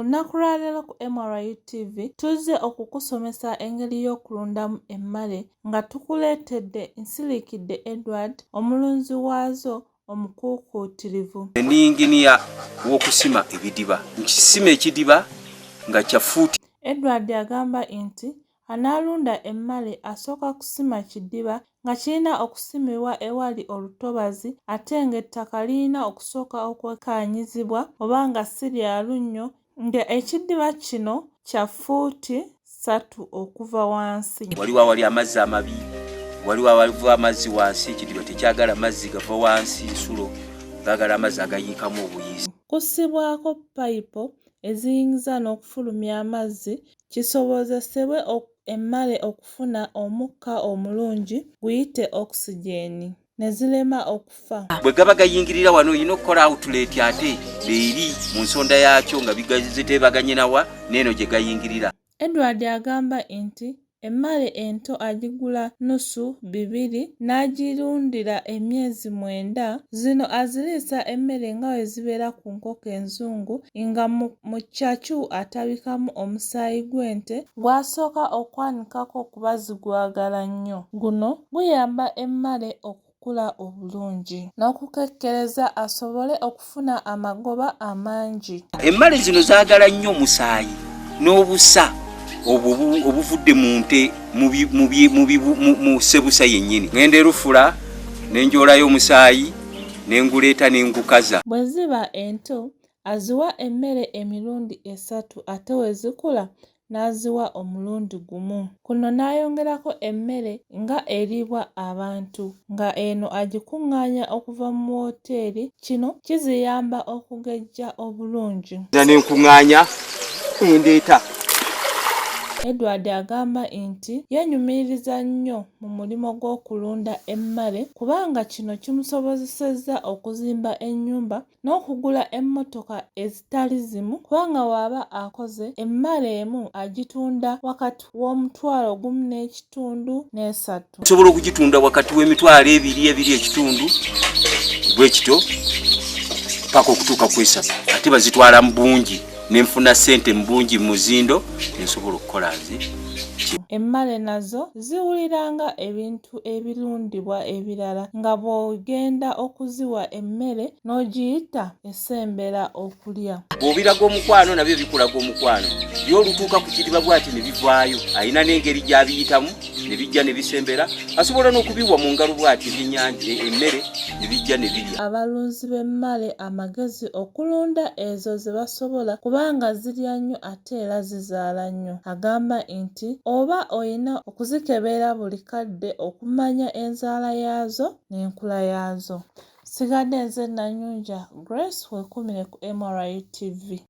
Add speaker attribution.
Speaker 1: Olunaku lwa leero ku MRU TV tuzze okukusomesa engeri y'okulundamu emmale nga tukuleetedde Nsiriikidde Edward omulunzi waazo omukuukuutirivu.
Speaker 2: Ni inginiya w'okusima ebidiba. Nkisima ekidiba nga kya fuuti.
Speaker 1: Edward agamba nti anaalunda emmale asooka kusima kidiba nga kirina okusimibwa ewali olutobazi ate ng'ettaka lirina okusooka okwekaanyizibwa oba nga si lya lunnyo nga ekidiba kino kya fuuti 3 okuva wansi.
Speaker 2: Waliwo awali amazzi amabi, waliwo awaliva amazzi wansi, ekidiba tekyagala mazzi gava wansi nsulo, gaagala amazzi agayiikamu obuyiisi.
Speaker 1: Kussibwako payipo eziyinza n'okufulumya amazzi kisobozesebwe emmale okufuna omukka omulungi guyite oxygen ne zirema okufa.
Speaker 2: Bwe gaba gayingirira wano olina okukola outlet ate leeri mu nsonda yaakyo nga ziteebaganye nawa n'eno gye gayingirira.
Speaker 1: Edward agamba nti emmale ento agigula nusu 2 n'agirundira emyezi 9. Zino aziriisa emmere nga bwe zibeera ku nkoko enzungu nga mu kyakyu atabikamu omusaayi gw'ente gw'asooka okwanikako kuba zigwagala nnyo. Guno guyamba emmale okukula obulungi n'okukekkereza asobole okufuna amagoba amangi.
Speaker 2: Emmale zino zaagala nnyo omusaayi n'obusa obuvudde mu nte mu ssebusa yennyini. Ngenda erufula ne njoolayo omusaayi ne nguleeta ne ngukaza.
Speaker 1: Bwe ziba ento aziwa emmere emirundi 3 ate we zikula n'aziwa omulundi gumu. Kuno n'ayongerako emmere nga eriibwa abantu nga eno agikuŋŋaanya okuva mu wooteeri. Kino kiziyamba okugejja obulungi.
Speaker 2: N'enkuŋŋaanya endeeta.
Speaker 1: Edward agamba nti yenyumiriza nnyo mu mulimo gw'okulunda emmale kubanga kino kimusobozesezza okuzimba ennyumba n'okugula emmotoka ezitali zimu kubanga waaba akoze emmale emu agitunda wakati w'O1.5 ne3.
Speaker 2: Osobola okugitunda wakati w'emitwalo 2.2 bwe kityo paka okutuuka ku 3 ate bazitwala mu bungi nenfuna ssente mu bungi mu muzindo nensobola okukola nze.
Speaker 1: Emmale nazo ziwuliranga ebintu ebirundibwa ebirala nga bw'ogenda okuziwa emmere n'ogiyita esembera okulya.
Speaker 2: Bw'obiraga omukwano nabyo bikulaga omukwano. By'olutuuka ku kidiba bw'ati ne bivaayo. Alina n'engeri gy'abiyitamu ne bijja ne bisembera. Asobola n'okubiwa mu ngalo bw'ati ebyennyanja emmere ne bijja ne birya.
Speaker 1: Abalunzi b'emmale amagezi okulunda ezo ze basobola kubanga zirya nnyo ate era zizaala nnyo. Agamba nti oba oyina okuzikebera buli kadde okumanya enzaala yaazo n'enkula yaazo. Sigadde nze Nanyunja Grace weekumire ku MRU TV.